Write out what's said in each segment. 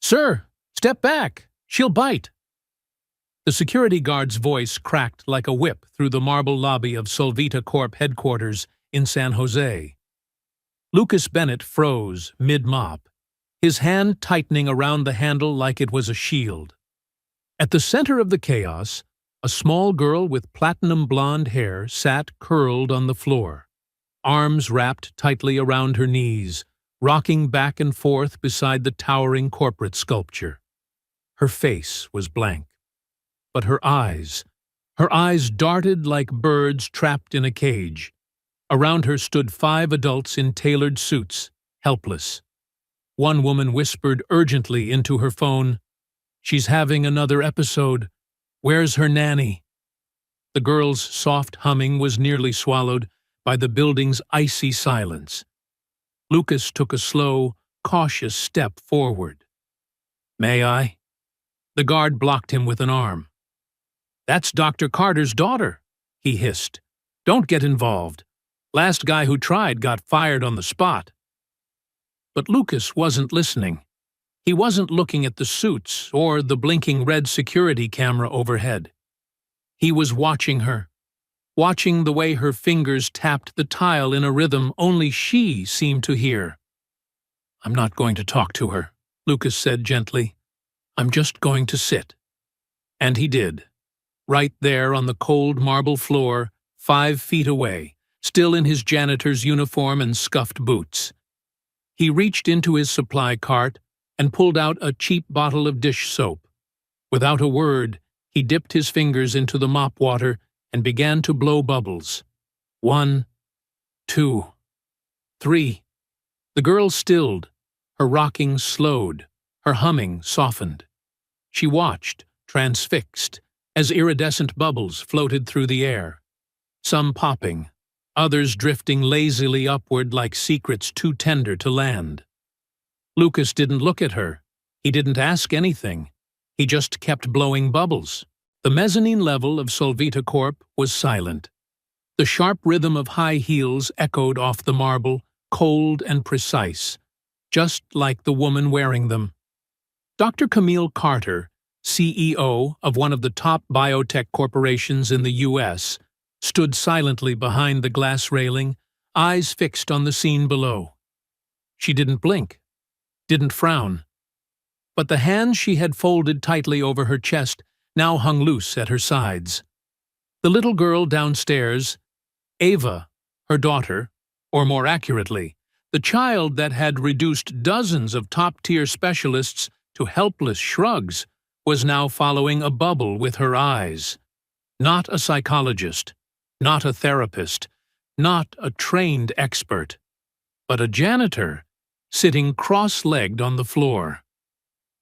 "Sir, step back! She'll bite!" The security guard's voice cracked like a whip through the marble lobby of Solvita Corp headquarters in San Jose. Lucas Bennett froze mid-mop, his hand tightening around the handle like it was a shield. At the center of the chaos, a small girl with platinum blonde hair sat curled on the floor, arms wrapped tightly around her knees, rocking back and forth beside the towering corporate sculpture. Her face was blank, but her eyes darted like birds trapped in a cage. Around her stood 5 adults in tailored suits, helpless. One woman whispered urgently into her phone, "She's having another episode. Where's her nanny?" The girl's soft humming was nearly swallowed by the building's icy silence. Lucas took a slow, cautious step forward. "May I?" The guard blocked him with an arm. "That's Dr. Carter's daughter," he hissed. "Don't get involved. Last guy who tried got fired on the spot." But Lucas wasn't listening. He wasn't looking at the suits or the blinking red security camera overhead. He was watching her, watching the way her fingers tapped the tile in a rhythm only she seemed to hear. "I'm not going to talk to her," Lucas said gently. "I'm just going to sit." And he did, right there on the cold marble floor, 5 feet away, still in his janitor's uniform and scuffed boots. He reached into his supply cart and pulled out a cheap bottle of dish soap. Without a word, he dipped his fingers into the mop water and began to blow bubbles. 1, 2, 3. The girl stilled, her rocking slowed, her humming softened. She watched, transfixed, as iridescent bubbles floated through the air, some popping, others drifting lazily upward like secrets too tender to land. Lucas didn't look at her. He didn't ask anything. He just kept blowing bubbles. The mezzanine level of Solvita Corp was silent. The sharp rhythm of high heels echoed off the marble, cold and precise, just like the woman wearing them. Dr. Camille Carter, CEO of one of the top biotech corporations in the U.S., stood silently behind the glass railing, eyes fixed on the scene below. She didn't blink, didn't frown. But the hands she had folded tightly over her chest now hung loose at her sides. The little girl downstairs, Ava, her daughter, or more accurately, the child that had reduced dozens of top-tier specialists to helpless shrugs, was now following a bubble with her eyes. Not a psychologist, not a therapist, not a trained expert, but a janitor sitting cross-legged on the floor.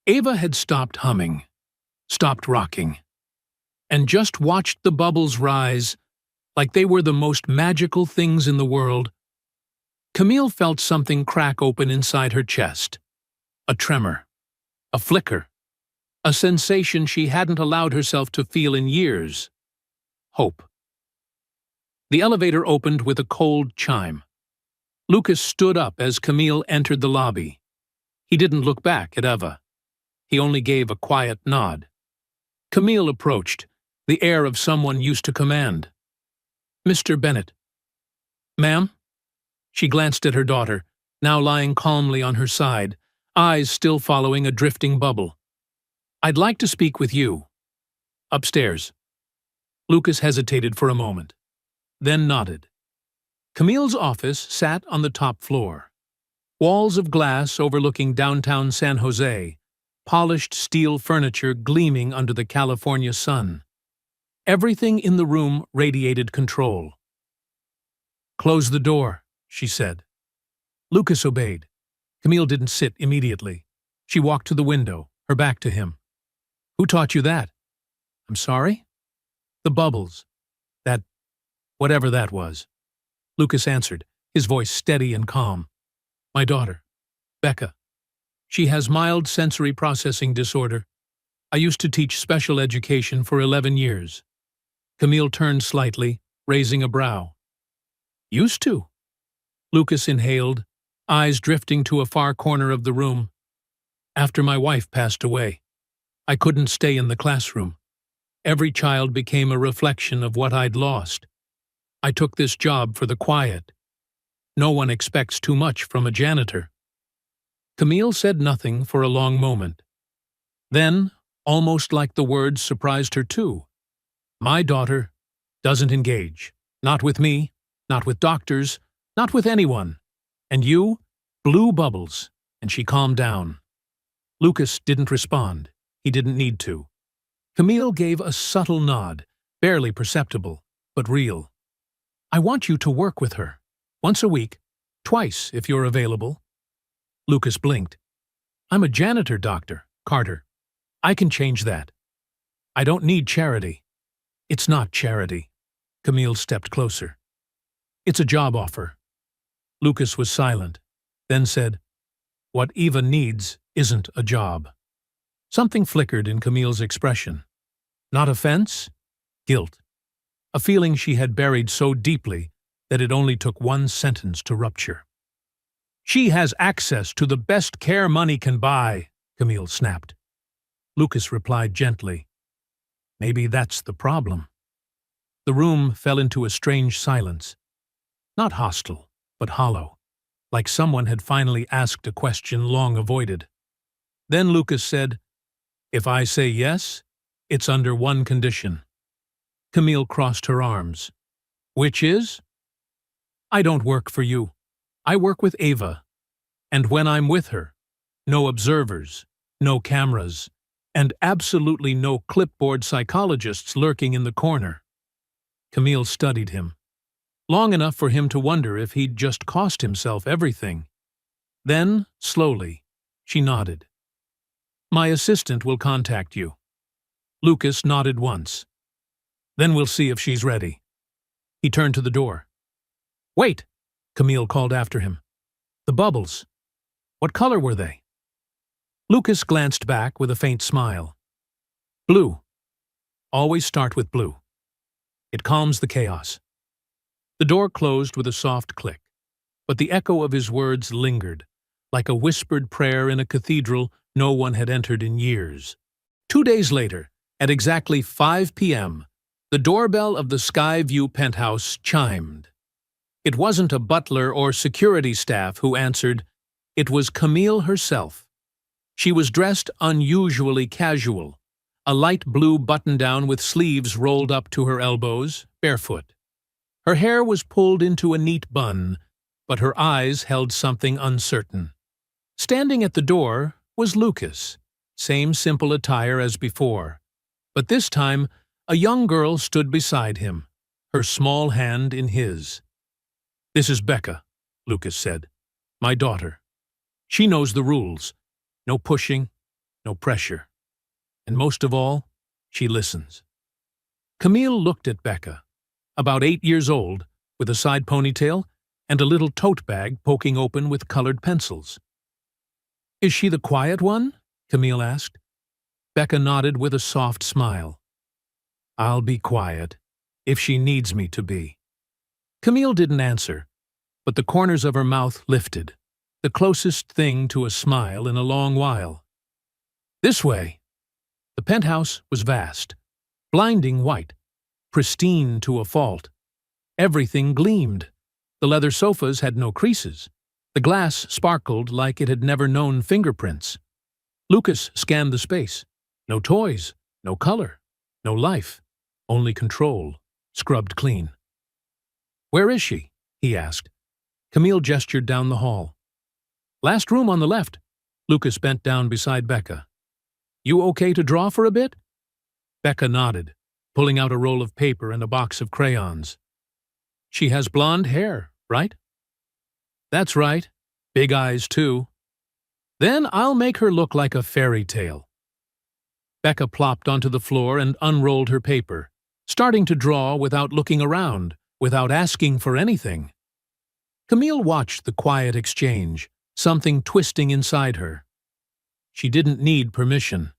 Ava had stopped humming, stopped rocking, and just watched the bubbles rise like they were the most magical things in the world. Camille felt something crack open inside her chest. A tremor, a flicker, a sensation she hadn't allowed herself to feel in years. Hope. The elevator opened with a cold chime. Lucas stood up as Camille entered the lobby. He didn't look back at Eva. He only gave a quiet nod. Camille approached, the air of someone used to command. "Mr. Bennett." "Ma'am?" She glanced at her daughter, now lying calmly on her side, eyes still following a drifting bubble. "I'd like to speak with you." "Upstairs." Lucas hesitated for a moment, then nodded. Camille's office sat on the top floor. Walls of glass overlooking downtown San Jose, polished steel furniture gleaming under the California sun. Everything in the room radiated control. "Close the door," she said. Lucas obeyed. Camille didn't sit immediately. She walked to the window, her back to him. "Who taught you that?" "I'm sorry?" "The bubbles. That, whatever that was." Lucas answered, his voice steady and calm. "My daughter, Becca. She has mild sensory processing disorder. I used to teach special education for 11 years. Camille turned slightly, raising a brow. "Used to?" Lucas inhaled, eyes drifting to a far corner of the room. After my wife passed away, I couldn't stay in the classroom. Every child became a reflection of what I'd lost. I took this job for the quiet. No one expects too much from a janitor. Camille said nothing for a long moment. Then, almost like the words surprised her too, my daughter doesn't engage. Not with me, not with doctors, not with anyone. And you blew bubbles, and she calmed down. Lucas didn't respond. He didn't need to. Camille gave a subtle nod, barely perceptible, but real. I want you to work with her. Once a week, twice if you're available. Lucas blinked. I'm a janitor, Dr. Carter. I can change that. I don't need charity. It's not charity. Camille stepped closer. It's a job offer. Lucas was silent, then said, What Eva needs isn't a job. Something flickered in Camille's expression. Not offense, guilt. A feeling she had buried so deeply that it only took one sentence to rupture. She has access to the best care money can buy, Camille snapped. Lucas replied gently, Maybe that's the problem. The room fell into a strange silence. Not hostile, but hollow, like someone had finally asked a question long avoided. Then Lucas said, If I say yes, it's under one condition. Camille crossed her arms. Which is? I don't work for you. I work with Ava. And when I'm with her, no observers, no cameras, and absolutely no clipboard psychologists lurking in the corner. Camille studied him, long enough for him to wonder if he'd just cost himself everything. Then, slowly, she nodded. My assistant will contact you. Lucas nodded once. Then we'll see if she's ready. He turned to the door. Wait, Camille called after him. The bubbles. What color were they? Lucas glanced back with a faint smile. Blue. Always start with blue. It calms the chaos. The door closed with a soft click, but the echo of his words lingered, like a whispered prayer in a cathedral no one had entered in years. 2 days later, at exactly 5 p.m., the doorbell of the Skyview penthouse chimed. It wasn't a butler or security staff who answered. It was Camille herself. She was dressed unusually casual, a light blue button-down with sleeves rolled up to her elbows, barefoot. Her hair was pulled into a neat bun, but her eyes held something uncertain. Standing at the door was Lucas, same simple attire as before. But this time, a young girl stood beside him, her small hand in his. This is Becca, Lucas said. My daughter. She knows the rules. No pushing, no pressure. And most of all, she listens. Camille looked at Becca, about 8 years old, with a side ponytail and a little tote bag poking open with colored pencils. Is she the quiet one? Camille asked. Becca nodded with a soft smile. I'll be quiet, if she needs me to be. Camille didn't answer, but the corners of her mouth lifted, the closest thing to a smile in a long while. This way. The penthouse was vast, blinding white, pristine to a fault. Everything gleamed. The leather sofas had no creases. The glass sparkled like it had never known fingerprints. Lucas scanned the space. No toys, no color, no life, only control, scrubbed clean. Where is she? He asked. Camille gestured down the hall. Last room on the left. Lucas bent down beside Becca. You okay to draw for a bit? Becca nodded, pulling out a roll of paper and a box of crayons. She has blonde hair, right? That's right. Big eyes, too. Then I'll make her look like a fairy tale. Becca plopped onto the floor and unrolled her paper, starting to draw without looking around, without asking for anything. Camille watched the quiet exchange, something twisting inside her. She didn't need permission,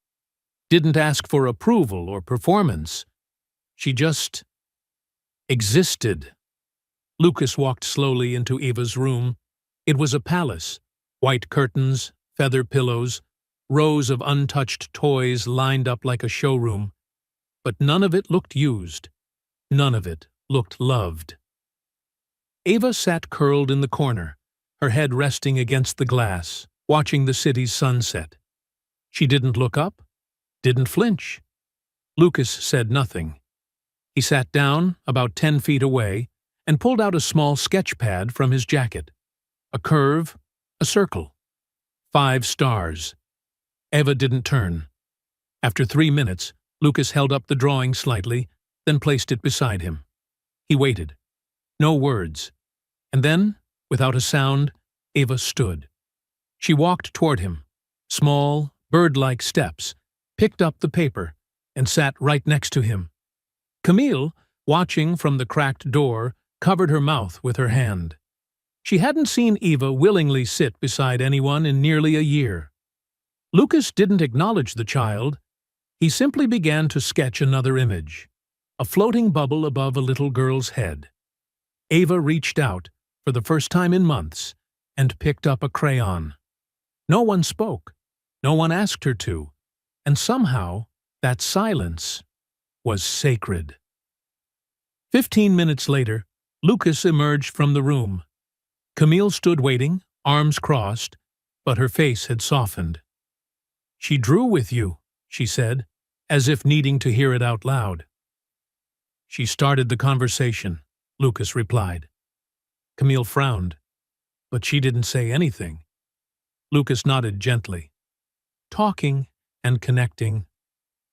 didn't ask for approval or performance. She just existed. Lucas walked slowly into Eva's room. It was a palace, white curtains, feather pillows, rows of untouched toys lined up like a showroom, but none of it looked used. None of it looked loved. Ava sat curled in the corner, her head resting against the glass, watching the city's sunset. She didn't look up, didn't flinch. Lucas said nothing. He sat down about 10 feet away and pulled out a small sketch pad from his jacket. A curve, a circle. 5 stars. Eva didn't turn. After 3 minutes, Lucas held up the drawing slightly, then placed it beside him. He waited. No words. And then, without a sound, Eva stood. She walked toward him, small, bird-like steps, picked up the paper, and sat right next to him. Camille, watching from the cracked door, covered her mouth with her hand. She hadn't seen Eva willingly sit beside anyone in nearly a year. Lucas didn't acknowledge the child. He simply began to sketch another image, a floating bubble above a little girl's head. Ava reached out, for the first time in months, and picked up a crayon. No one spoke. No one asked her to. And somehow, that silence was sacred. 15 minutes later, Lucas emerged from the room. Camille stood waiting, arms crossed, but her face had softened. "She drew with you," she said, as if needing to hear it out loud. "She started the conversation," Lucas replied. Camille frowned, but she didn't say anything. Lucas nodded gently. Talking and connecting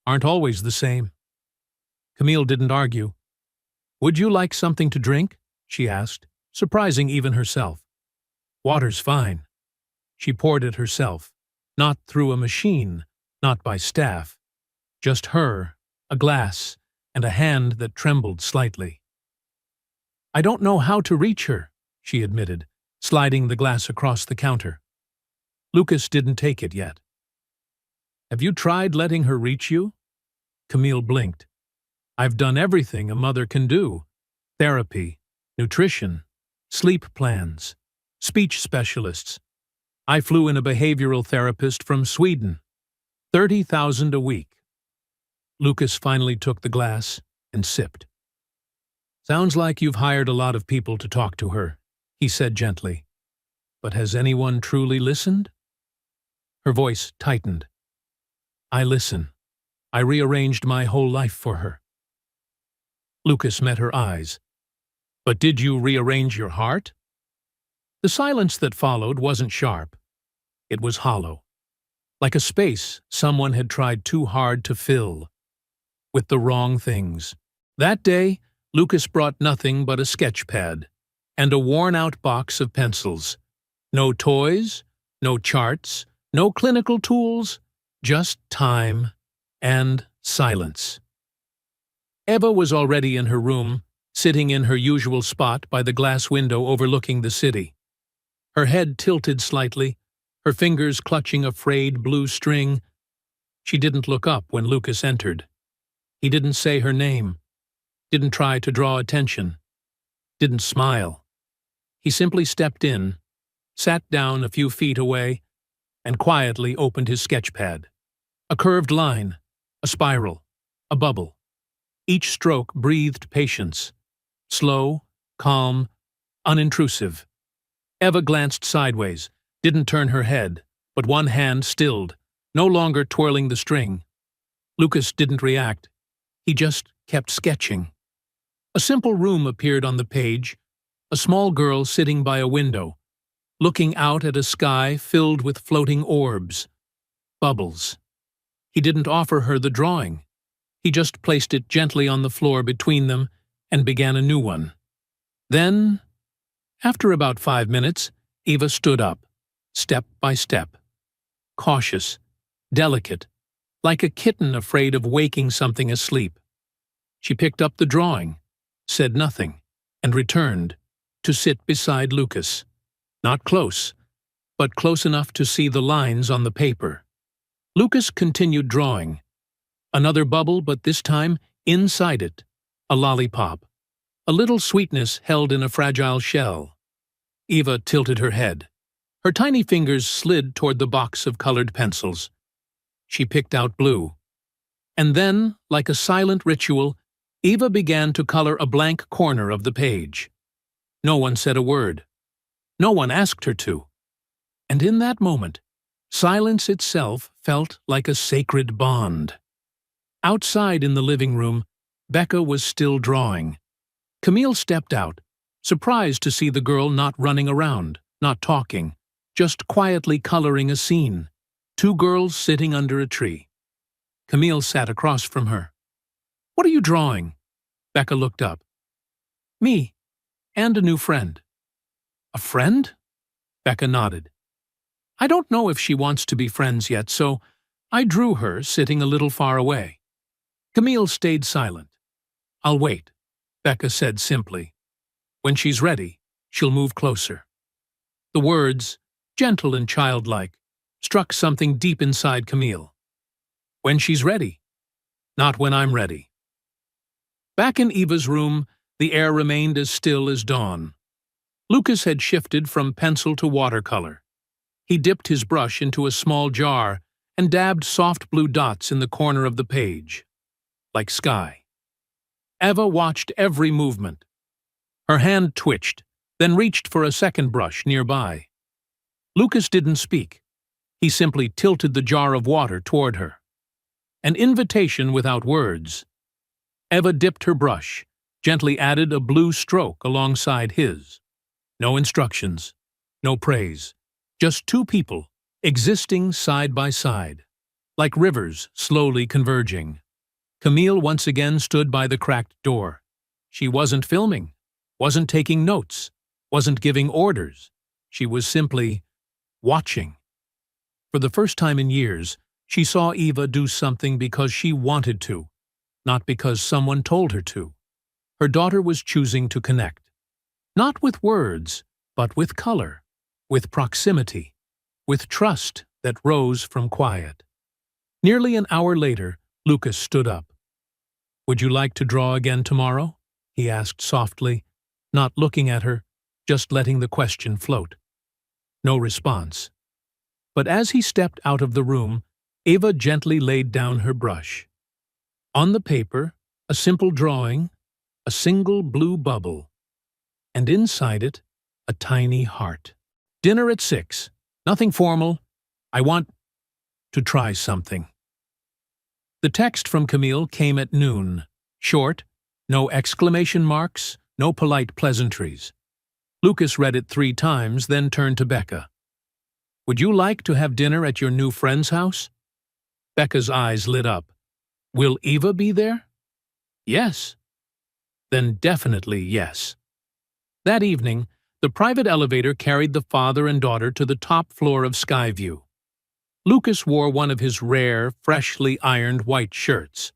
aren't always the same. Camille didn't argue. "Would you like something to drink?" she asked, surprising even herself. "Water's fine." She poured it herself, not through a machine, not by staff. Just her, a glass, and a hand that trembled slightly. "I don't know how to reach her," she admitted, sliding the glass across the counter. Lucas didn't take it yet. "Have you tried letting her reach you?" Camille blinked. "I've done everything a mother can do. Therapy, nutrition, sleep plans, speech specialists. I flew in a behavioral therapist from Sweden. 30,000 a week." Lucas finally took the glass and sipped. "Sounds like you've hired a lot of people to talk to her," he said gently. "But has anyone truly listened?" Her voice tightened. "I listen. I rearranged my whole life for her." Lucas met her eyes. "But did you rearrange your heart?" The silence that followed wasn't sharp. It was hollow, like a space someone had tried too hard to fill, with the wrong things. That day, Lucas brought nothing but a sketch pad and a worn-out box of pencils. No toys, no charts, no clinical tools, just time and silence. Eva was already in her room, sitting in her usual spot by the glass window overlooking the city. Her head tilted slightly, her fingers clutching a frayed blue string. She didn't look up when Lucas entered. He didn't say her name, didn't try to draw attention, didn't smile. He simply stepped in, sat down a few feet away, and quietly opened his sketch pad. A curved line, a spiral, a bubble. Each stroke breathed patience. Slow, calm, unintrusive. Eva glanced sideways, didn't turn her head, but one hand stilled, no longer twirling the string. Lucas didn't react. He just kept sketching. A simple room appeared on the page, a small girl sitting by a window, looking out at a sky filled with floating orbs, bubbles. He didn't offer her the drawing. He just placed it gently on the floor between them and began a new one. Then, after about 5 minutes, Eva stood up, step by step. Cautious, delicate, like a kitten afraid of waking something asleep. She picked up the drawing, said nothing, and returned to sit beside Lucas. Not close, but close enough to see the lines on the paper. Lucas continued drawing. Another bubble, but this time, inside it, a lollipop. A little sweetness held in a fragile shell. Eva tilted her head. Her tiny fingers slid toward the box of colored pencils. She picked out blue. And then, like a silent ritual, Eva began to color a blank corner of the page. No one said a word. No one asked her to. And in that moment, silence itself felt like a sacred bond. Outside in the living room, Becca was still drawing. Camille stepped out, surprised to see the girl not running around, not talking, just quietly coloring a scene. Two girls sitting under a tree. Camille sat across from her. "What are you drawing?" Becca looked up. "Me, and a new friend." "A friend?" Becca nodded. "I don't know if she wants to be friends yet, so I drew her sitting a little far away." Camille stayed silent. "I'll wait," Becca said simply. "When she's ready, she'll move closer." The words, gentle and childlike, struck something deep inside Camille. When she's ready, not when I'm ready. Back in Eva's room, the air remained as still as dawn. Lucas had shifted from pencil to watercolor. He dipped his brush into a small jar and dabbed soft blue dots in the corner of the page, like sky. Eva watched every movement. Her hand twitched, then reached for a second brush nearby. Lucas didn't speak. He simply tilted the jar of water toward her. An invitation without words. Eva dipped her brush, gently added a blue stroke alongside his. No instructions, no praise, just two people, existing side by side, like rivers slowly converging. Camille once again stood by the cracked door. She wasn't filming, wasn't taking notes, wasn't giving orders. She was simply watching. For the first time in years, she saw Eva do something because she wanted to, not because someone told her to. Her daughter was choosing to connect. Not with words, but with color, with proximity, with trust that rose from quiet. Nearly an hour later, Lucas stood up. "Would you like to draw again tomorrow?" he asked softly, not looking at her, just letting the question float. No response. But as he stepped out of the room, Eva gently laid down her brush. On the paper, a simple drawing, a single blue bubble, and inside it, a tiny heart. "Dinner at 6. Nothing formal. I want to try something." The text from Camille came at noon. Short, no exclamation marks, no polite pleasantries. Lucas read it 3 times, then turned to Becca. "Would you like to have dinner at your new friend's house?" Becca's eyes lit up. "Will Eva be there?" "Yes." "Then definitely yes." That evening, the private elevator carried the father and daughter to the top floor of Skyview. Lucas wore one of his rare, freshly ironed white shirts.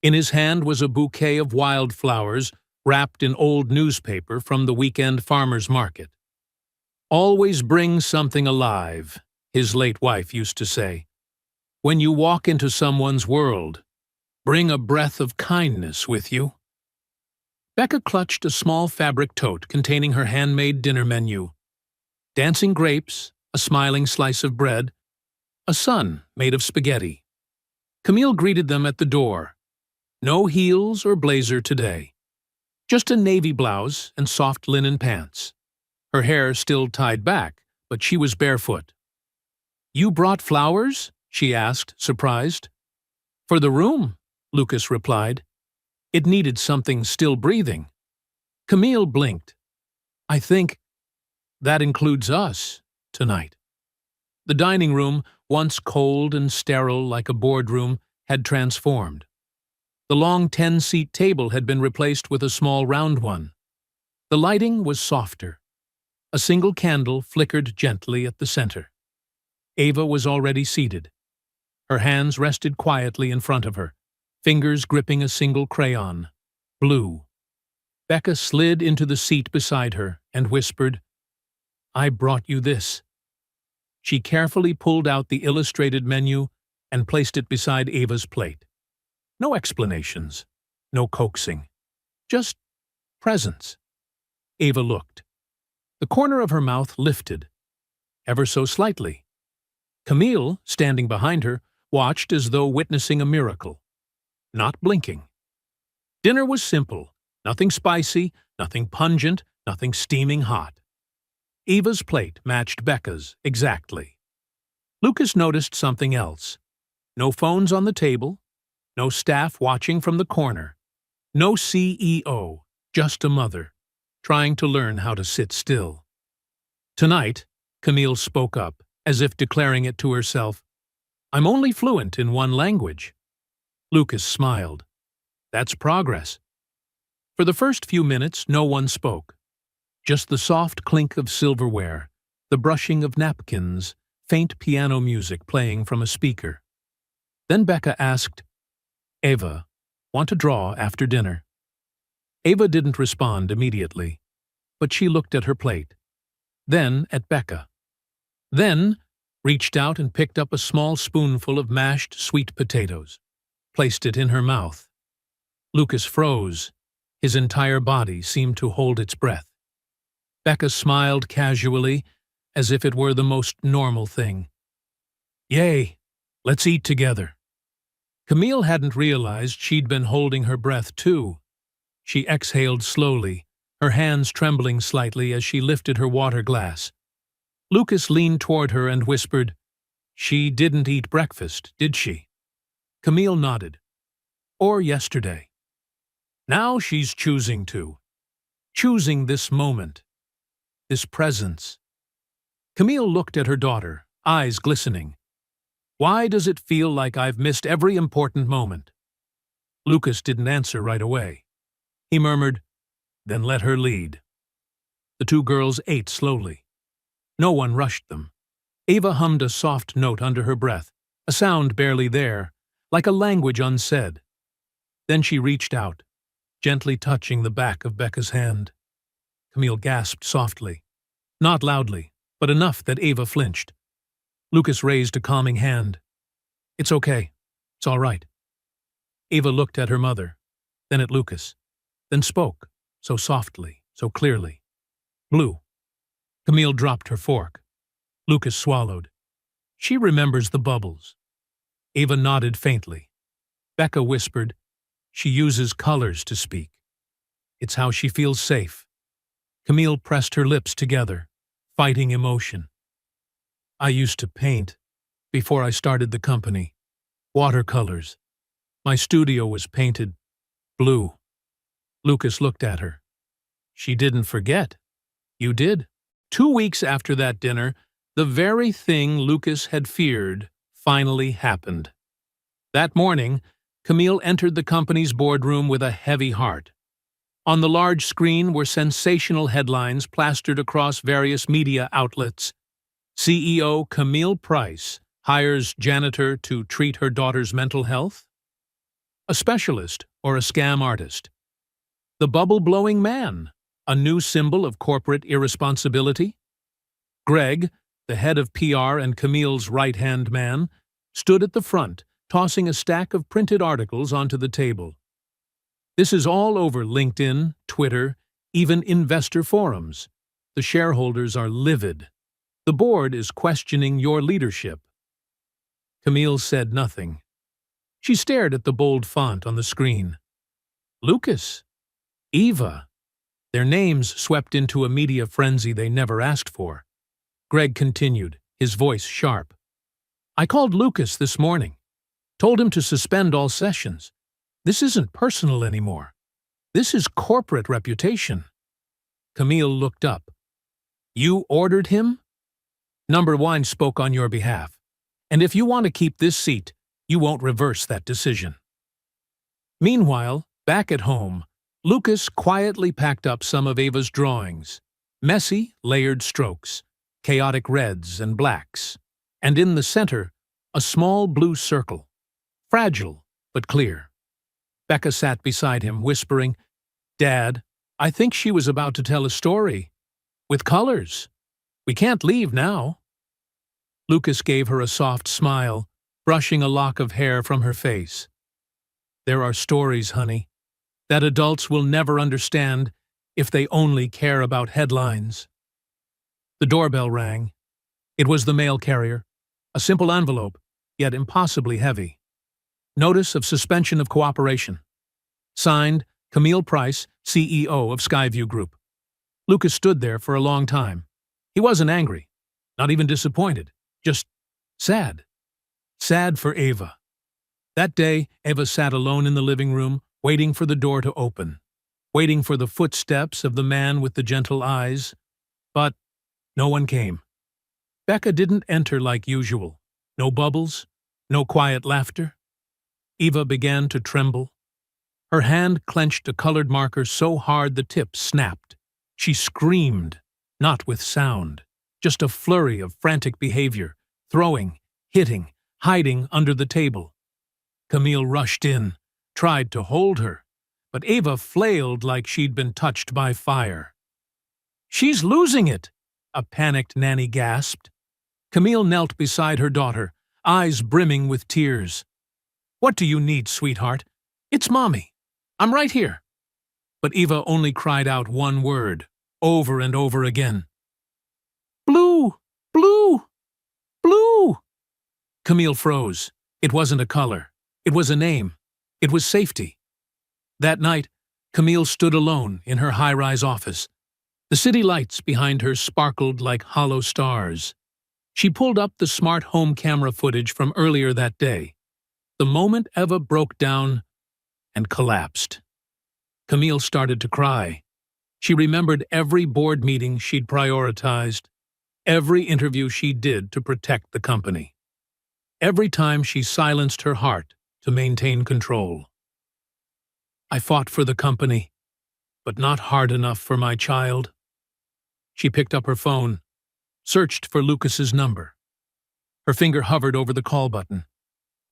In his hand was a bouquet of wildflowers wrapped in old newspaper from the weekend farmer's market. "Always bring something alive," his late wife used to say. "When you walk into someone's world, bring a breath of kindness with you." Becca clutched a small fabric tote containing her handmade dinner menu. Dancing grapes, a smiling slice of bread, a sun made of spaghetti. Camille greeted them at the door. No heels or blazer today. Just a navy blouse and soft linen pants. Her hair still tied back, but she was barefoot. "You brought flowers?" she asked, surprised. "For the room," Lucas replied. It needed something still breathing. Camille blinked. "I think that includes us tonight." The dining room, once cold and sterile like a boardroom, had transformed. The long 10-seat table had been replaced with a small round one. The lighting was softer. A single candle flickered gently at the center. Eva was already seated. Her hands rested quietly in front of her, fingers gripping a single crayon. Blue. Becca slid into the seat beside her and whispered, "I brought you this." She carefully pulled out the illustrated menu and placed it beside Eva's plate. No explanations, no coaxing, just presence. Eva looked. The corner of her mouth lifted, ever so slightly. Camille, standing behind her, watched as though witnessing a miracle, not blinking. Dinner was simple, nothing spicy, nothing pungent, nothing steaming hot. Eva's plate matched Becca's exactly. Lucas noticed something else. No phones on the table, no staff watching from the corner, no CEO, just a mother, trying to learn how to sit still. Tonight, Camille spoke up, as if declaring it to herself, "I'm only fluent in one language." Lucas smiled. That's progress. For the first few minutes, no one spoke. Just the soft clink of silverware, the brushing of napkins, faint piano music playing from a speaker. Then Becca asked, "Eva, want to draw after dinner?" Eva didn't respond immediately, but she looked at her plate, then at Becca. Then reached out and picked up a small spoonful of mashed sweet potatoes, placed it in her mouth. Lucas froze. His entire body seemed to hold its breath. Becca smiled casually, as if it were the most normal thing. "Yay, let's eat together." Camille hadn't realized she'd been holding her breath too. She exhaled slowly, her hands trembling slightly as she lifted her water glass. Lucas leaned toward her and whispered, "She didn't eat breakfast, did she?" Camille nodded. "Or yesterday. Now she's choosing to. Choosing this moment. This presence." Camille looked at her daughter, eyes glistening. "Why does it feel like I've missed every important moment?" Lucas didn't answer right away. He murmured, "Then let her lead." The two girls ate slowly. No one rushed them. Eva hummed a soft note under her breath, a sound barely there, like a language unsaid. Then she reached out, gently touching the back of Becca's hand. Camille gasped softly. Not loudly, but enough that Eva flinched. Lucas raised a calming hand. "It's okay. It's all right." Eva looked at her mother, then at Lucas, then spoke, so softly, so clearly. "Blue." Camille dropped her fork. Lucas swallowed. "She remembers the bubbles." Eva nodded faintly. Becca whispered, "She uses colors to speak. It's how she feels safe." Camille pressed her lips together, fighting emotion. "I used to paint before I started the company. Watercolors. My studio was painted blue." Lucas looked at her. "She didn't forget. You did." 2 weeks after that dinner, the very thing Lucas had feared finally happened. That morning, Camille entered the company's boardroom with a heavy heart. On the large screen were sensational headlines plastered across various media outlets. CEO Camille Price hires janitor to treat her daughter's mental health? A specialist or a scam artist? The bubble-blowing man, a new symbol of corporate irresponsibility? Greg, the head of PR and Camille's right-hand man, stood at the front, tossing a stack of printed articles onto the table. This is all over LinkedIn, Twitter, even investor forums. The shareholders are livid. The board is questioning your leadership. Camille said nothing. She stared at the bold font on the screen. Lucas, Eva. Their names swept into a media frenzy they never asked for. Greg continued, his voice sharp. "I called Lucas this morning. Told him to suspend all sessions. This isn't personal anymore. This is corporate reputation." Camille looked up. "You ordered him?" "Number one spoke on your behalf. And if you want to keep this seat, you won't reverse that decision." Meanwhile, back at home, Lucas quietly packed up some of Ava's drawings. Messy, layered strokes, chaotic reds and blacks, and in the center, a small blue circle. Fragile, but clear. Becca sat beside him, whispering, "Dad, I think she was about to tell a story. With colors. We can't leave now." Lucas gave her a soft smile, brushing a lock of hair from her face. "There are stories, honey, that adults will never understand if they only care about headlines." The doorbell rang. It was the mail carrier. A simple envelope, yet impossibly heavy. Notice of suspension of cooperation. Signed, Camille Price, CEO of Skyview Group. Lucas stood there for a long time. He wasn't angry, not even disappointed, just sad. Sad for Ava. That day, Ava sat alone in the living room, waiting for the door to open, waiting for the footsteps of the man with the gentle eyes. But no one came. Becca didn't enter like usual. No bubbles, no quiet laughter. Eva began to tremble. Her hand clenched a colored marker so hard the tip snapped. She screamed, not with sound, just a flurry of frantic behavior, throwing, hitting, hiding under the table. Camille rushed in, tried to hold her, but Ava flailed like she'd been touched by fire. "She's losing it!" a panicked nanny gasped. Camille knelt beside her daughter, eyes brimming with tears. "What do you need, sweetheart? It's Mommy. I'm right here." But Eva only cried out one word, over and over again. "Blue! Blue! Blue!" Camille froze. It wasn't a color. It was a name. It was safety. That night, Camille stood alone in her high-rise office. The city lights behind her sparkled like hollow stars. She pulled up the smart home camera footage from earlier that day. The moment Eva broke down and collapsed. Camille started to cry. She remembered every board meeting she'd prioritized, every interview she did to protect the company. Every time she silenced her heart to maintain control. "I fought for the company, but not hard enough for my child." She picked up her phone, searched for Lucas's number. Her finger hovered over the call button.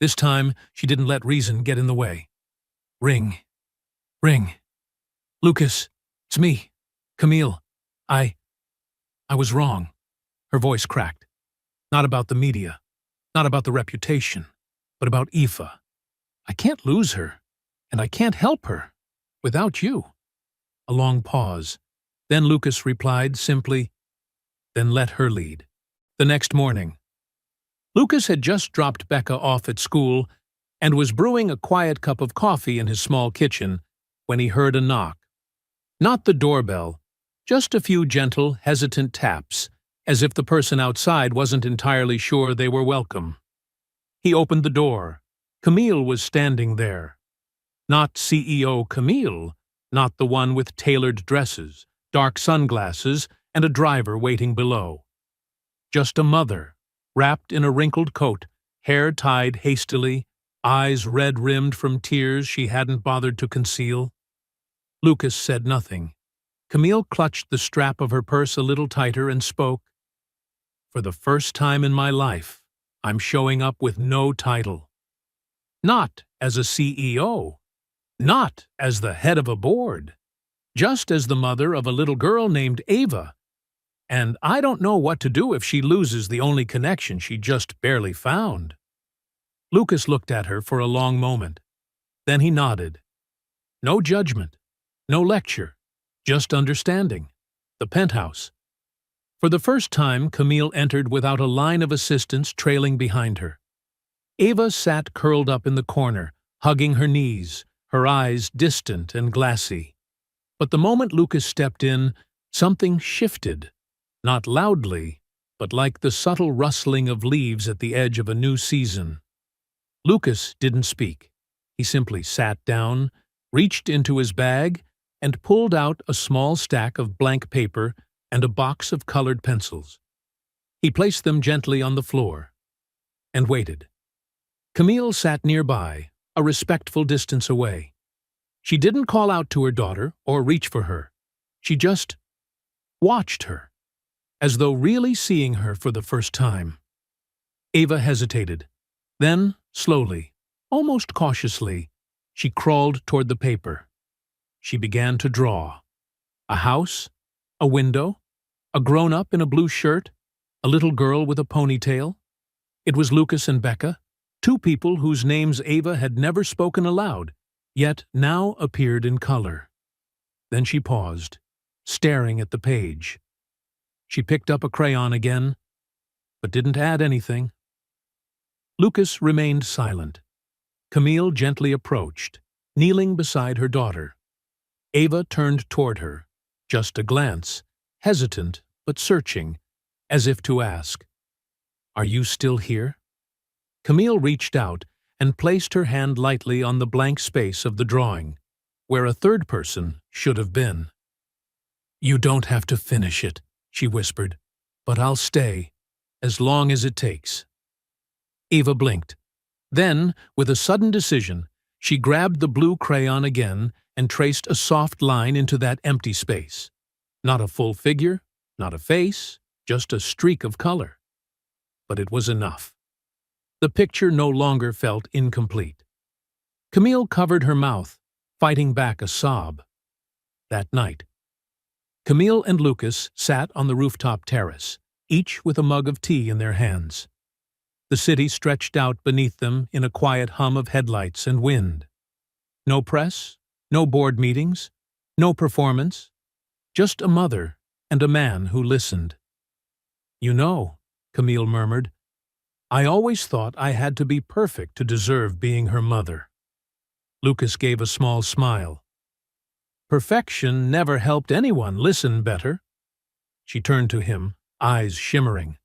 This time, she didn't let reason get in the way. Ring. Ring. "Lucas, it's me, Camille. I was wrong." Her voice cracked. "Not about the media, not about the reputation, but about Aoife. I can't lose her, and I can't help her without you." A long pause. Then Lucas replied simply, "Then let her lead." The next morning, Lucas had just dropped Becca off at school and was brewing a quiet cup of coffee in his small kitchen when he heard a knock. Not the doorbell, just a few gentle, hesitant taps, as if the person outside wasn't entirely sure they were welcome. He opened the door. Camille was standing there. Not CEO Camille, not the one with tailored dresses, dark sunglasses, and a driver waiting below. Just a mother, wrapped in a wrinkled coat, hair tied hastily, eyes red-rimmed from tears she hadn't bothered to conceal. Lucas said nothing. Camille clutched the strap of her purse a little tighter and spoke. "For the first time in my life, I'm showing up with no title. Not as a CEO, not as the head of a board, just as the mother of a little girl named Ava. And I don't know what to do if she loses the only connection she just barely found." Lucas looked at her for a long moment. Then he nodded. No judgment, no lecture, just understanding. The penthouse. For the first time, Camille entered without a line of assistants trailing behind her. Ava sat curled up in the corner, hugging her knees, her eyes distant and glassy. But the moment Lucas stepped in, something shifted. Not loudly, but like the subtle rustling of leaves at the edge of a new season. Lucas didn't speak. He simply sat down, reached into his bag, and pulled out a small stack of blank paper and a box of colored pencils. He placed them gently on the floor and waited. Camille sat nearby, a respectful distance away. She didn't call out to her daughter or reach for her. She just watched her, as though really seeing her for the first time. Ava hesitated. Then, slowly, almost cautiously, she crawled toward the paper. She began to draw. A house, a window, a grown-up in a blue shirt, a little girl with a ponytail. It was Lucas and Becca, two people whose names Ava had never spoken aloud, yet now appeared in color. Then she paused, staring at the page. She picked up a crayon again, but didn't add anything. Lucas remained silent. Camille gently approached, kneeling beside her daughter. Ava turned toward her, just a glance, hesitant but searching, as if to ask, "Are you still here?" Camille reached out and placed her hand lightly on the blank space of the drawing, where a third person should have been. "You don't have to finish it," she whispered, "but I'll stay, as long as it takes." Ava blinked. Then, with a sudden decision, she grabbed the blue crayon again and traced a soft line into that empty space. Not a full figure, not a face, just a streak of color. But it was enough. The picture no longer felt incomplete. Camille covered her mouth, fighting back a sob. That night, Camille and Lucas sat on the rooftop terrace, each with a mug of tea in their hands. The city stretched out beneath them in a quiet hum of headlights and wind. No press, no board meetings, no performance, just a mother and a man who listened. "You know," Camille murmured, "I always thought I had to be perfect to deserve being her mother." Lucas gave a small smile. "Perfection never helped anyone listen better." She turned to him, eyes shimmering.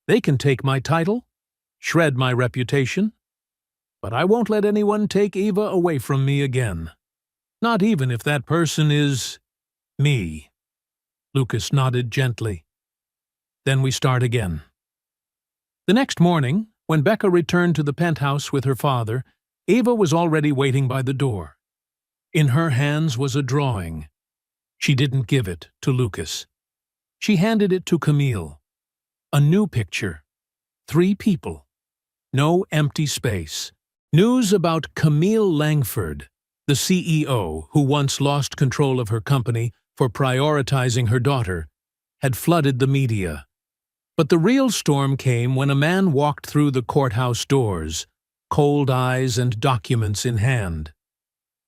"They can take my title, shred my reputation, but I won't let anyone take Eva away from me again. Not even if that person is me." Lucas nodded gently. "Then we start again." The next morning, when Becca returned to the penthouse with her father, Eva was already waiting by the door. In her hands was a drawing. She didn't give it to Lucas. She handed it to Camille. A new picture. 3 people. No empty space. News about Camille Langford, the CEO who once lost control of her company for prioritizing her daughter, had flooded the media. But the real storm came when a man walked through the courthouse doors, cold eyes and documents in hand.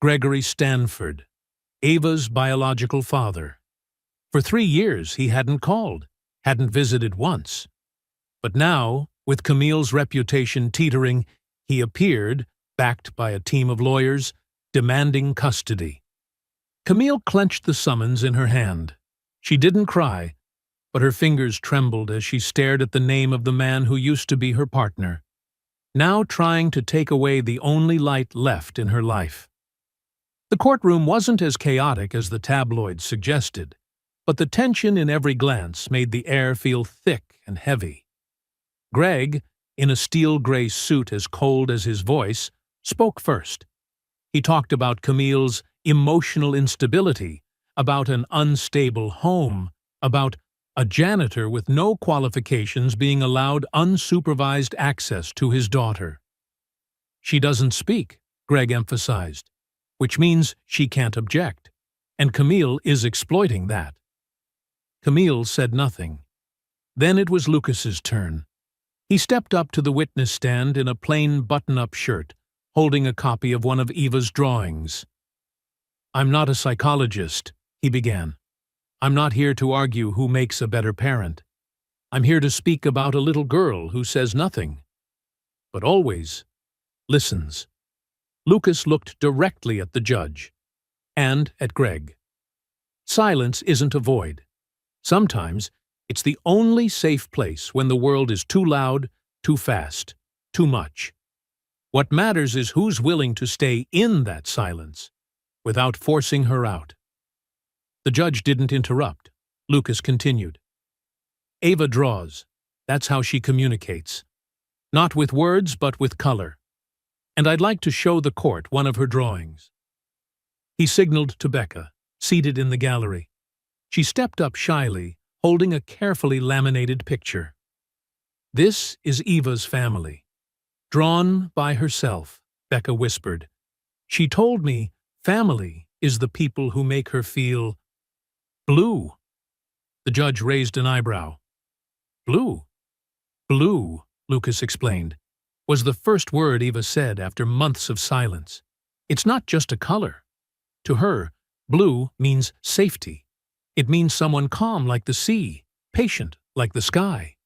Gregory Stanford, Ava's biological father. For 3 years he hadn't called, hadn't visited once. But now, with Camille's reputation teetering, he appeared, backed by a team of lawyers, demanding custody. Camille clenched the summons in her hand. She didn't cry, but her fingers trembled as she stared at the name of the man who used to be her partner, now trying to take away the only light left in her life. The courtroom wasn't as chaotic as the tabloids suggested, but the tension in every glance made the air feel thick and heavy. Greg, in a steel-gray suit as cold as his voice, spoke first. He talked about Camille's emotional instability, about an unstable home, about a janitor with no qualifications being allowed unsupervised access to his daughter. "She doesn't speak," Greg emphasized, "which means she can't object, and Camille is exploiting that." Camille said nothing. Then it was Lucas's turn. He stepped up to the witness stand in a plain button-up shirt, holding a copy of one of Eva's drawings. "I'm not a psychologist," he began. "I'm not here to argue who makes a better parent. I'm here to speak about a little girl who says nothing, but always listens." Lucas looked directly at the judge, and at Greg. Silence isn't a void. Sometimes it's the only safe place when the world is too loud, too fast, too much. What matters is who's willing to stay in that silence, without forcing her out. The judge didn't interrupt. Lucas continued. "Ava draws. That's how she communicates. Not with words, but with color. And I'd like to show the court one of her drawings." He signaled to Becca, seated in the gallery. She stepped up shyly, holding a carefully laminated picture. "This is Eva's family. Drawn by herself," Becca whispered. "She told me family is the people who make her feel blue." The judge raised an eyebrow. "Blue?" "Blue," Lucas explained, was the first word Eva said after months of silence. "It's not just a color. To her, blue means safety. It means someone calm like the sea, patient like the sky."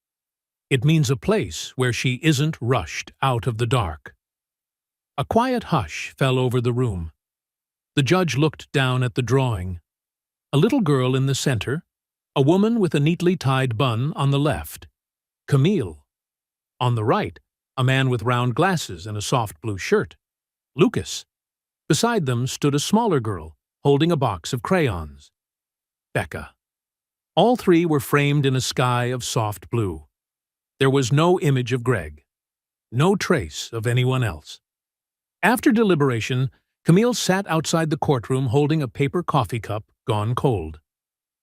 It means a place where she isn't rushed out of the dark. A quiet hush fell over the room. The judge looked down at the drawing. A little girl in the center, a woman with a neatly tied bun on the left, Camille. On the right, a man with round glasses and a soft blue shirt, Lucas. Beside them stood a smaller girl, holding a box of crayons, Becca. All three were framed in a sky of soft blue. There was no image of Greg, no trace of anyone else. After deliberation, Camille sat outside the courtroom holding a paper coffee cup gone cold.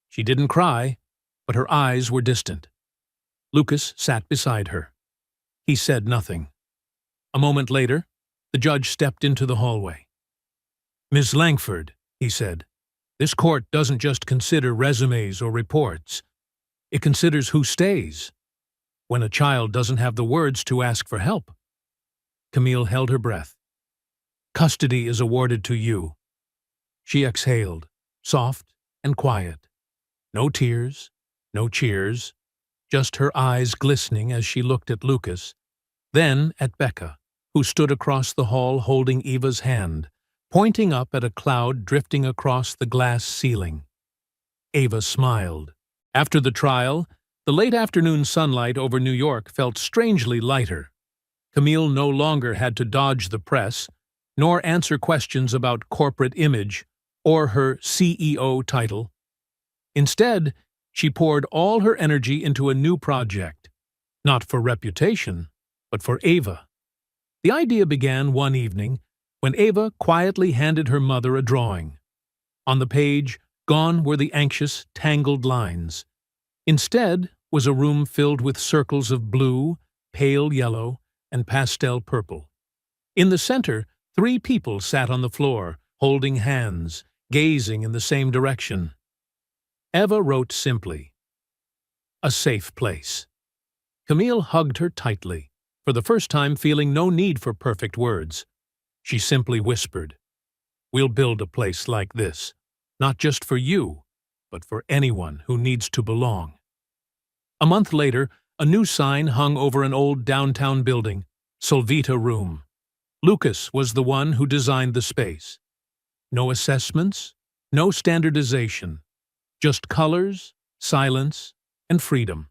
She didn't cry, but her eyes were distant. Lucas sat beside her. He said nothing. A moment later, the judge stepped into the hallway. "Miss Langford," he said, "this court doesn't just consider resumes or reports. It considers who stays. When a child doesn't have the words to ask for help." Camille held her breath. "Custody is awarded to you." She exhaled, soft and quiet. No tears, no cheers, just her eyes glistening as she looked at Lucas, then at Becca, who stood across the hall holding Eva's hand, pointing up at a cloud drifting across the glass ceiling. Eva smiled. After the trial, the late afternoon sunlight over New York felt strangely lighter. Camille no longer had to dodge the press, nor answer questions about corporate image or her CEO title. Instead, she poured all her energy into a new project, not for reputation, but for Eva. The idea began one evening when Eva quietly handed her mother a drawing. On the page, gone were the anxious, tangled lines. Instead was a room filled with circles of blue, pale yellow, and pastel purple. In the center, 3 people sat on the floor, holding hands, gazing in the same direction. Eva wrote simply, "A safe place." Camille hugged her tightly, for the first time feeling no need for perfect words. She simply whispered, "We'll build a place like this, not just for you, but for anyone who needs to belong." A month later, a new sign hung over an old downtown building, Solvita Room. Lucas was the one who designed the space. No assessments, no standardization, just colors, silence, and freedom.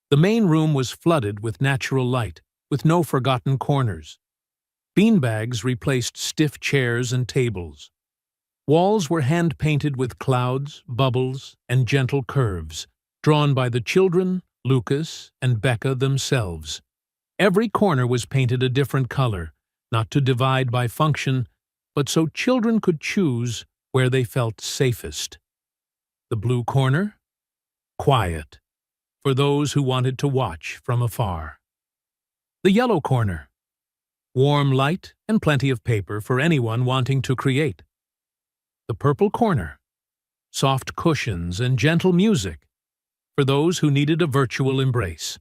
The main room was flooded with natural light, with no forgotten corners. Beanbags replaced stiff chairs and tables. Walls were hand-painted with clouds, bubbles, and gentle curves, drawn by the children, Lucas, and Becca themselves. Every corner was painted a different color, not to divide by function, but so children could choose where they felt safest. The blue corner? Quiet, for those who wanted to watch from afar. The yellow corner? Warm light and plenty of paper for anyone wanting to create. The purple corner? Soft cushions and gentle music, for those who needed a virtual embrace.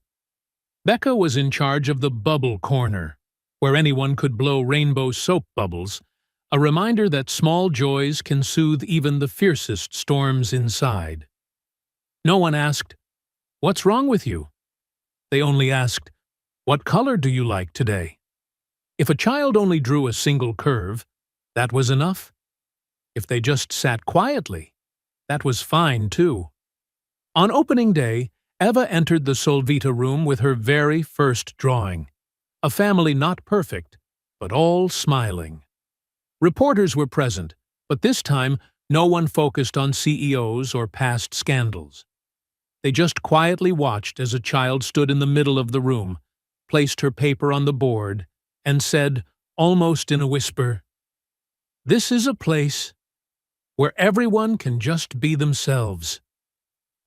Becca was in charge of the bubble corner, where anyone could blow rainbow soap bubbles, a reminder that small joys can soothe even the fiercest storms inside. No one asked, "What's wrong with you?" They only asked, "What color do you like today?" If a child only drew a single curve, that was enough. If they just sat quietly, that was fine too. On opening day, Eva entered the Solvita room with her very first drawing. A family not perfect, but all smiling. Reporters were present, but this time no one focused on CEOs or past scandals. They just quietly watched as a child stood in the middle of the room, placed her paper on the board, and said, almost in a whisper, "This is a place where everyone can just be themselves."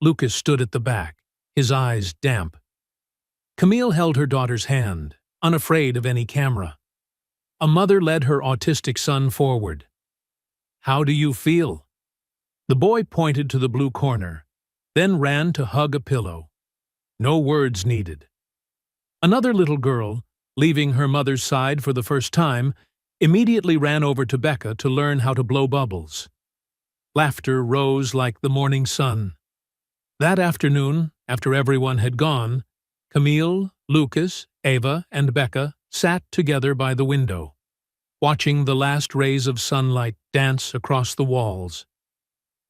Lucas stood at the back, his eyes damp. Camille held her daughter's hand, unafraid of any camera. A mother led her autistic son forward. "How do you feel?" The boy pointed to the blue corner, then ran to hug a pillow. No words needed. Another little girl, leaving her mother's side for the first time, immediately ran over to Becca to learn how to blow bubbles. Laughter rose like the morning sun. That afternoon, after everyone had gone, Camille, Lucas, Ava, and Becca sat together by the window, watching the last rays of sunlight dance across the walls.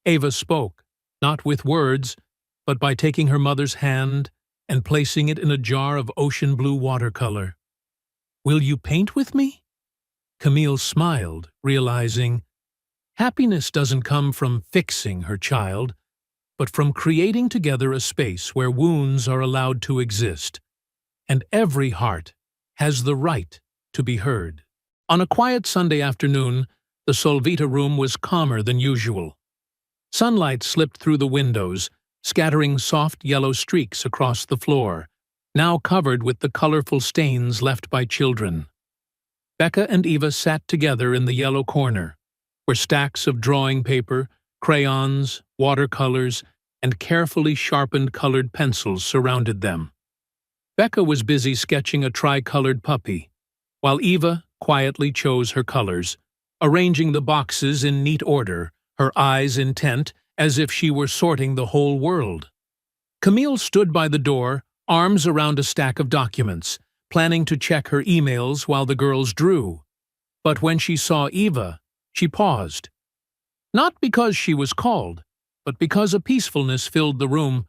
Ava spoke, not with words, but by taking her mother's hand and placing it in a jar of ocean blue watercolor. "Will you paint with me?" Camille smiled, realizing happiness doesn't come from fixing her child, but from creating together a space where wounds are allowed to exist, and every heart has the right to be heard. On a quiet Sunday afternoon, the Solvita room was calmer than usual. Sunlight slipped through the windows, scattering soft yellow streaks across the floor, now covered with the colorful stains left by children. Becca and Eva sat together in the yellow corner, where stacks of drawing paper, crayons, watercolors, and carefully sharpened colored pencils surrounded them. Becca was busy sketching a tri-colored puppy, while Eva quietly chose her colors, arranging the boxes in neat order, her eyes intent as if she were sorting the whole world. Camille stood by the door, arms around a stack of documents, planning to check her emails while the girls drew. But when she saw Eva, she paused. Not because she was called, but because a peacefulness filled the room,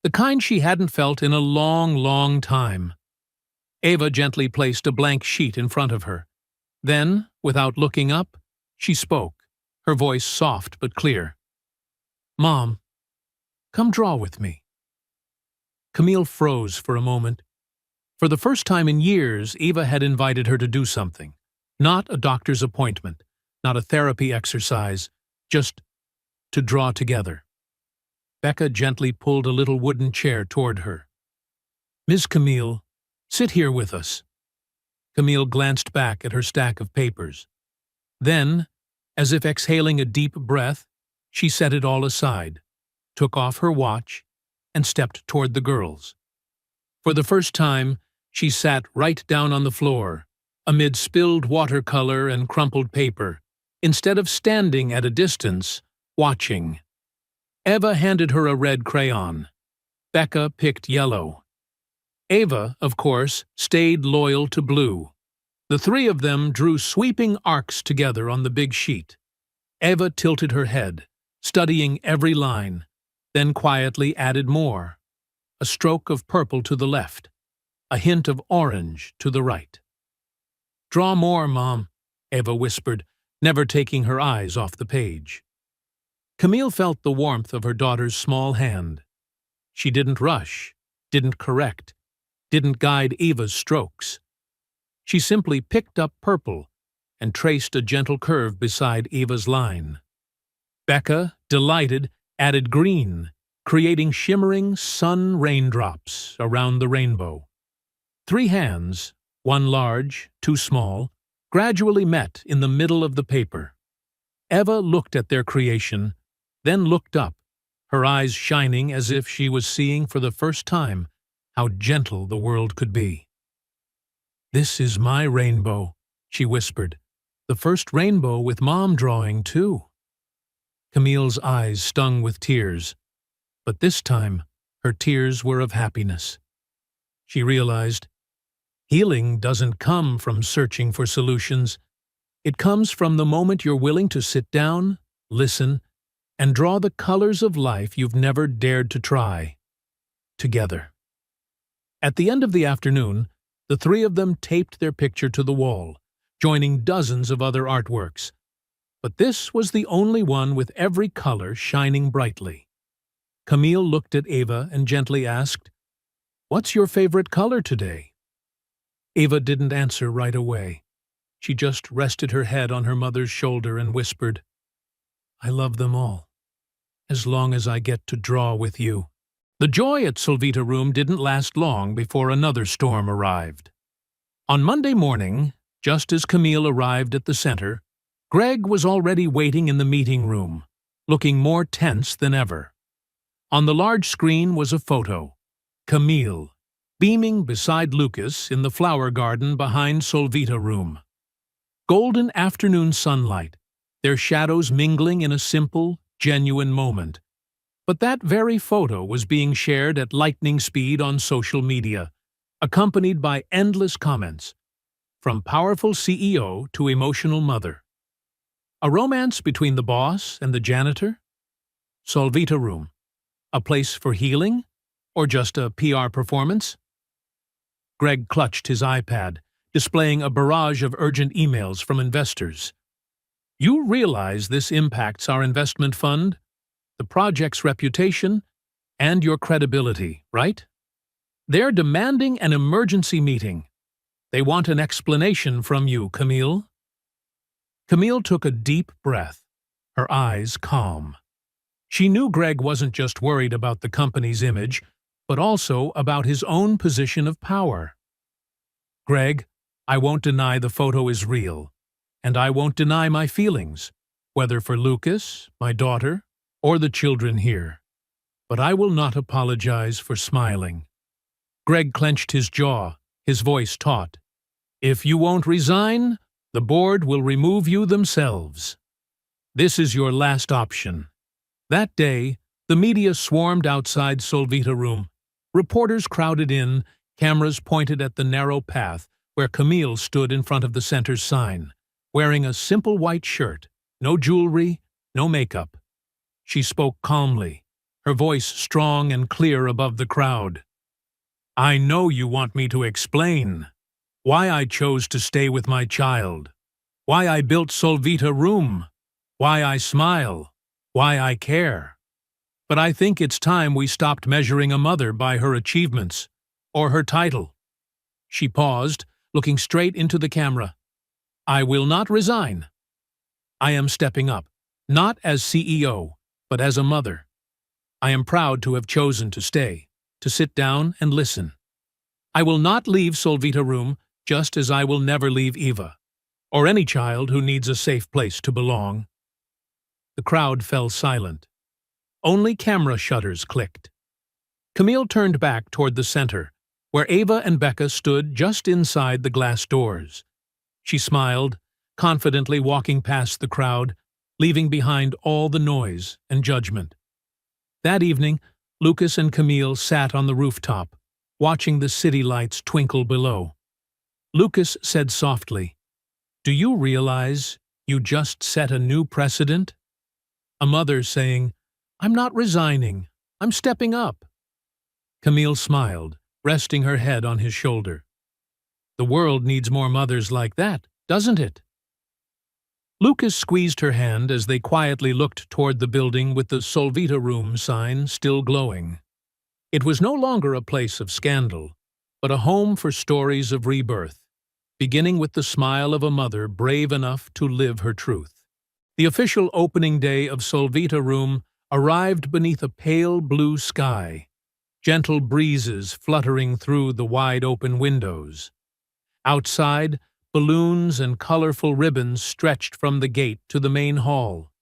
the kind she hadn't felt in a long, long time. Eva gently placed a blank sheet in front of her. Then, without looking up, she spoke, her voice soft but clear. "Mom, come draw with me." Camille froze for a moment. For the first time in years, Eva had invited her to do something. Not a doctor's appointment, not a therapy exercise, just to draw together. Becca gently pulled a little wooden chair toward her. "Miss Camille, sit here with us." Camille glanced back at her stack of papers. Then, as if exhaling a deep breath, she set it all aside, took off her watch, and stepped toward the girls. For the first time, she sat right down on the floor, amid spilled watercolor and crumpled paper, instead of standing at a distance, watching. Eva handed her a red crayon. Becca picked yellow. Ava, of course, stayed loyal to blue. The three of them drew sweeping arcs together on the big sheet. Eva tilted her head, studying every line, then quietly added more. A stroke of purple to the left, a hint of orange to the right. "Draw more, Mom," Eva whispered, never taking her eyes off the page. Camille felt the warmth of her daughter's small hand. She didn't rush, didn't correct, didn't guide Eva's strokes. She simply picked up purple and traced a gentle curve beside Eva's line. Becca, delighted, added green, creating shimmering sun raindrops around the rainbow. Three hands, one large, two small, gradually met in the middle of the paper. Eva looked at their creation, then looked up, her eyes shining as if she was seeing for the first time how gentle the world could be. "This is my rainbow," she whispered. "The first rainbow with Mom drawing, too." Camille's eyes stung with tears, but this time her tears were of happiness. She realized, healing doesn't come from searching for solutions. It comes from the moment you're willing to sit down, listen, and draw the colors of life you've never dared to try. Together. At the end of the afternoon, the three of them taped their picture to the wall, joining dozens of other artworks. But this was the only one with every color shining brightly. Camille looked at Ava and gently asked, "What's your favorite color today?" Ava didn't answer right away. She just rested her head on her mother's shoulder and whispered, "I love them all, as long as I get to draw with you." The joy at Solvita Room didn't last long before another storm arrived. On Monday morning, just as Camille arrived at the center, Greg was already waiting in the meeting room, looking more tense than ever. On the large screen was a photo, Camille, beaming beside Lucas in the flower garden behind Solvita Room. Golden afternoon sunlight, their shadows mingling in a simple, genuine moment. But that very photo was being shared at lightning speed on social media, accompanied by endless comments, from powerful CEO to emotional mother. A romance between the boss and the janitor? Solvita room. A place for healing? Or just a PR performance? Greg clutched his iPad, displaying a barrage of urgent emails from investors. You realize this impacts our investment fund, the project's reputation, and your credibility, right? They're demanding an emergency meeting. They want an explanation from you, Camille. Camille took a deep breath, her eyes calm. She knew Greg wasn't just worried about the company's image, but also about his own position of power. Greg, I won't deny the photo is real, and I won't deny my feelings, whether for Lucas, my daughter, or the children here. But I will not apologize for smiling. Greg clenched his jaw, his voice taut. If you won't resign, the board will remove you themselves. This is your last option. That day, the media swarmed outside Solvita room. Reporters crowded in, cameras pointed at the narrow path where Camille stood in front of the center's sign, wearing a simple white shirt, no jewelry, no makeup. She spoke calmly, her voice strong and clear above the crowd. I know you want me to explain why I chose to stay with my child, why I built Solvita room, why I smile, why I care. But I think it's time we stopped measuring a mother by her achievements or her title. She paused, looking straight into the camera. I will not resign. I am stepping up, not as CEO, but as a mother. I am proud to have chosen to stay, to sit down and listen. I will not leave Solvita room, just as I will never leave Eva, or any child who needs a safe place to belong. The crowd fell silent. Only camera shutters clicked. Camille turned back toward the center, where Ava and Becca stood just inside the glass doors. She smiled, confidently walking past the crowd, leaving behind all the noise and judgment. That evening, Lucas and Camille sat on the rooftop, watching the city lights twinkle below. Lucas said softly, "Do you realize you just set a new precedent?" A mother saying, "I'm not resigning, I'm stepping up." Camille smiled, resting her head on his shoulder. The world needs more mothers like that, doesn't it? Lucas squeezed her hand as they quietly looked toward the building with the Solvita room sign still glowing. It was no longer a place of scandal, but a home for stories of rebirth, beginning with the smile of a mother brave enough to live her truth. The official opening day of Solvita room arrived beneath a pale blue sky, gentle breezes fluttering through the wide-open windows. Outside, balloons and colorful ribbons stretched from the gate to the main hall.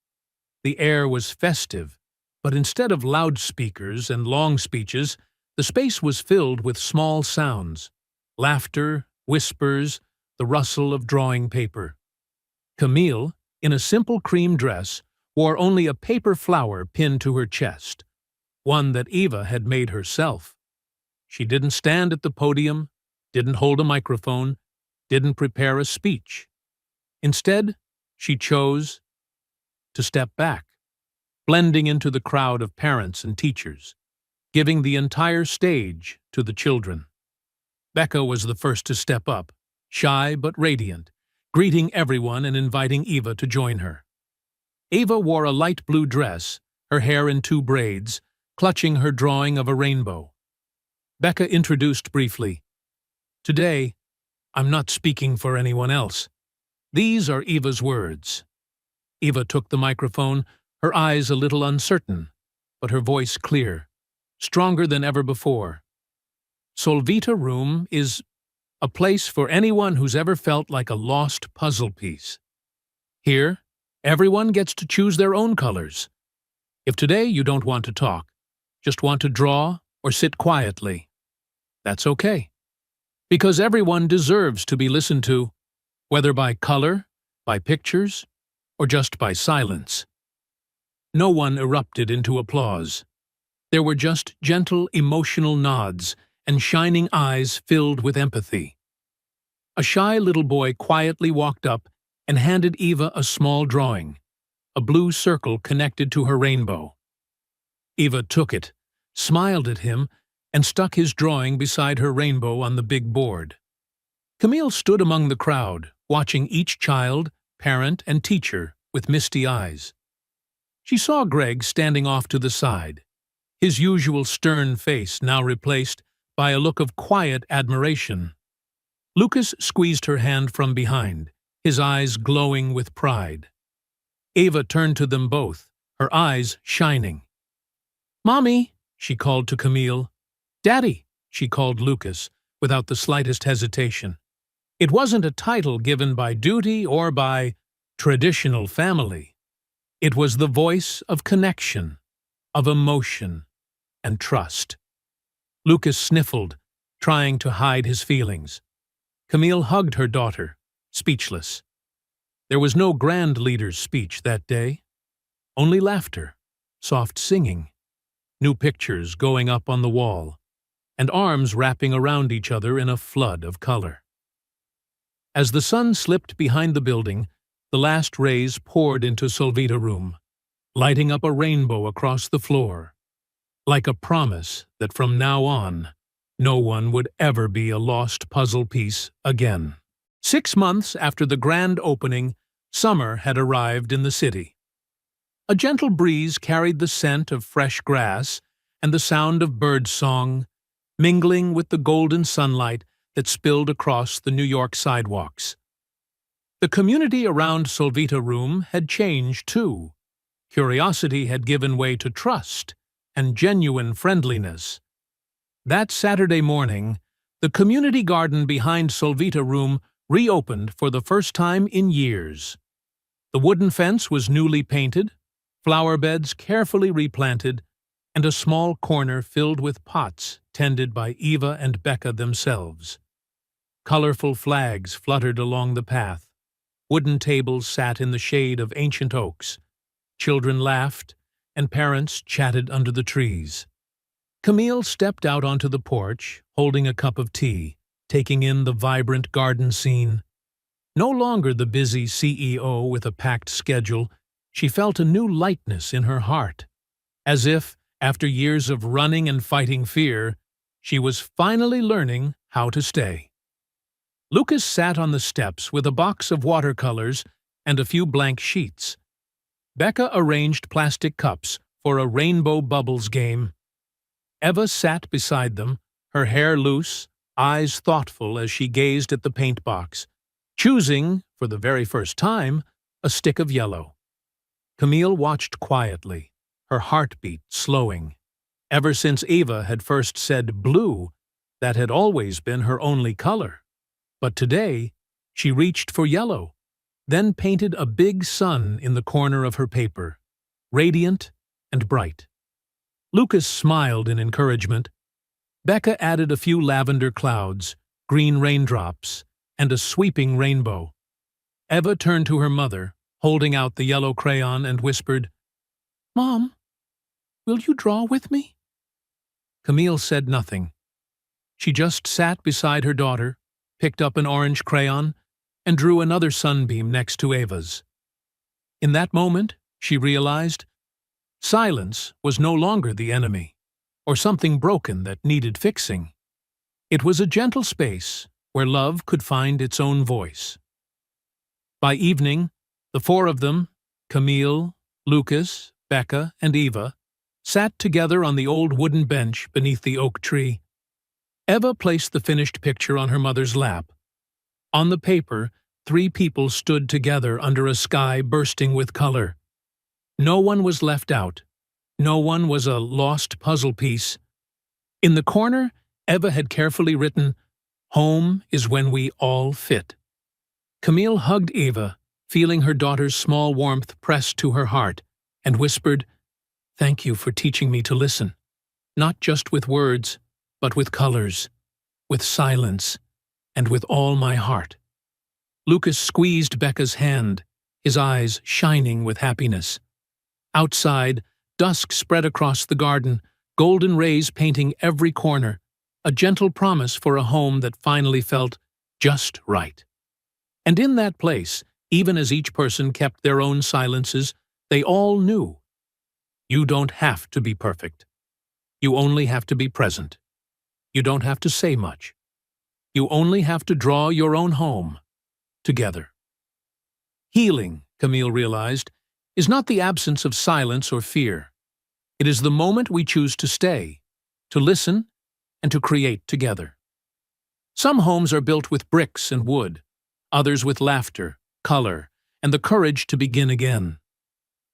The air was festive, but instead of loudspeakers and long speeches, the space was filled with small sounds, laughter, whispers, the rustle of drawing paper. Camille, in a simple cream dress, wore only a paper flower pinned to her chest, one that Eva had made herself. She didn't stand at the podium, didn't hold a microphone, didn't prepare a speech. Instead, she chose to step back, blending into the crowd of parents and teachers, giving the entire stage to the children. Becca was the first to step up, shy but radiant, greeting everyone and inviting Eva to join her. Eva wore a light blue dress, her hair in 2 braids, clutching her drawing of a rainbow. Becca introduced briefly, "Today, I'm not speaking for anyone else. These are Eva's words." Eva took the microphone, her eyes a little uncertain, but her voice clear, stronger than ever before. Solvita room is a place for anyone who's ever felt like a lost puzzle piece. Here, everyone gets to choose their own colors. If today you don't want to talk, just want to draw or sit quietly, that's okay. Because everyone deserves to be listened to, whether by color, by pictures, or just by silence. No one erupted into applause. There were just gentle, emotional nods and shining eyes filled with empathy. A shy little boy quietly walked up and handed Eva a small drawing, a blue circle connected to her rainbow. Eva took it, smiled at him, and stuck his drawing beside her rainbow on the big board. Camille stood among the crowd, watching each child, parent, and teacher with misty eyes. She saw Greg standing off to the side, his usual stern face now replaced by a look of quiet admiration. Lucas squeezed her hand from behind, his eyes glowing with pride. Eva turned to them both, her eyes shining. "Mommy," she called to Camille. "Daddy," she called Lucas, without the slightest hesitation. It wasn't a title given by duty or by traditional family. It was the voice of connection, of emotion, and trust. Lucas sniffled, trying to hide his feelings. Camille hugged her daughter, speechless. There was no grand leader's speech that day. Only laughter, soft singing, new pictures going up on the wall, and arms wrapping around each other in a flood of color. As the sun slipped behind the building, the last rays poured into Solvita room, lighting up a rainbow across the floor, like a promise that from now on, no one would ever be a lost puzzle piece again. 6 months after the grand opening, summer had arrived in the city. A gentle breeze carried the scent of fresh grass and the sound of bird song, mingling with the golden sunlight that spilled across the New York sidewalks. The community around Solvita room had changed too. Curiosity had given way to trust and genuine friendliness. That Saturday morning, the community garden behind Solvita room reopened for the first time in years. The wooden fence was newly painted, flower beds carefully replanted, and a small corner filled with pots tended by Eva and Becca themselves. Colorful flags fluttered along the path. Wooden tables sat in the shade of ancient oaks. Children laughed, and parents chatted under the trees. Camille stepped out onto the porch, holding a cup of tea, taking in the vibrant garden scene. No longer the busy CEO with a packed schedule, she felt a new lightness in her heart, as if, after years of running and fighting fear, she was finally learning how to stay. Lucas sat on the steps with a box of watercolors and a few blank sheets. Becca arranged plastic cups for a rainbow bubbles game. Eva sat beside them, her hair loose, eyes thoughtful as she gazed at the paint box, choosing, for the very first time, a stick of yellow. Camille watched quietly, her heartbeat slowing. Ever since Eva had first said blue, that had always been her only color. But today, she reached for yellow, then painted a big sun in the corner of her paper, radiant and bright. Lucas smiled in encouragement. Becca added a few lavender clouds, green raindrops, and a sweeping rainbow. Eva turned to her mother, holding out the yellow crayon, and whispered, "Mom, will you draw with me?" Camille said nothing. She just sat beside her daughter, picked up an orange crayon, and drew another sunbeam next to Eva's. In that moment, she realized, silence was no longer the enemy, or something broken that needed fixing. It was a gentle space where love could find its own voice. By evening, the four of them, Camille, Lucas, Becca, and Eva, sat together on the old wooden bench beneath the oak tree. Eva placed the finished picture on her mother's lap. On the paper, 3 people stood together under a sky bursting with color. No one was left out. No one was a lost puzzle piece. In the corner, Eva had carefully written, "Home is when we all fit." Camille hugged Eva, feeling her daughter's small warmth pressed to her heart, and whispered, "Thank you for teaching me to listen, not just with words, but with colors, with silence, and with all my heart." Lucas squeezed Becca's hand, his eyes shining with happiness. Outside, dusk spread across the garden, golden rays painting every corner, a gentle promise for a home that finally felt just right. And in that place, even as each person kept their own silences, they all knew. You don't have to be perfect. You only have to be present. You don't have to say much. You only have to draw your own home together. Healing, Camille realized, is not the absence of silence or fear. It is the moment we choose to stay, to listen, and to create together. Some homes are built with bricks and wood, others with laughter, color, and the courage to begin again.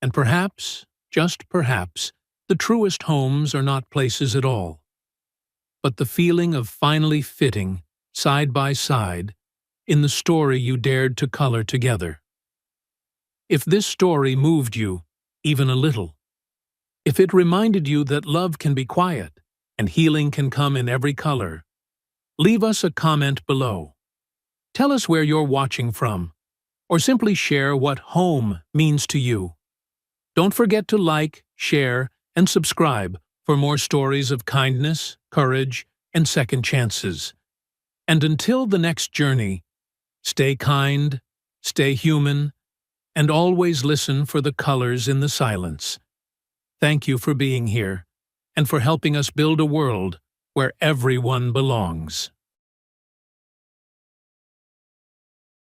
And perhaps, just perhaps, the truest homes are not places at all, but the feeling of finally fitting, side by side, in the story you dared to color together. If this story moved you, even a little, if it reminded you that love can be quiet and healing can come in every color, leave us a comment below. Tell us where you're watching from, or simply share what home means to you. Don't forget to like, share, and subscribe for more stories of kindness, courage, and second chances. And until the next journey, stay kind, stay human, and always listen for the colors in the silence. Thank you for being here, and for helping us build a world where everyone belongs.